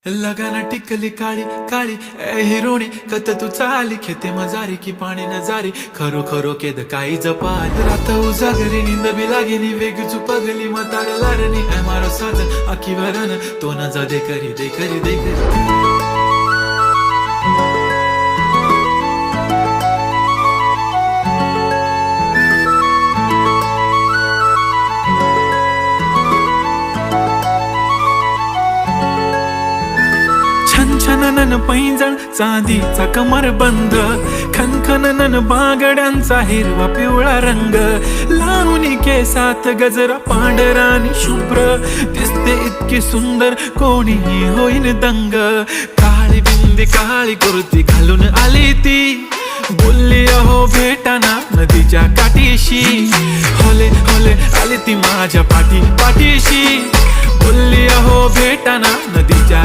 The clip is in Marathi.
लगाना टिकली काळी काळी ए हिरोणी कत तू चाली खेते मजारी की पाणी नजारी खरो खरो केद काही जपाल रात उजागरी निंद बी लागेनी वेग चुपगली मतार लारणी ए मारो साथ आखी वरन तो न जा दे करी दे करी दे करी छनछनन पैंजण चांदीचा कमर बंद खनखनन बागड्यांचा हिरवा पिवळा रंग लावणी केसात गजरा पांढरा आणि शुभ्र दिसते इतकी सुंदर कोणीही होईन दंग काळी बिंदी काळी कुर्ती घालून आली ती बोलली अहो भेटाना नदीच्या काठीशी होले होले आली ती माझ्या पाठीशी बोलली अहो भेटाना नदीच्या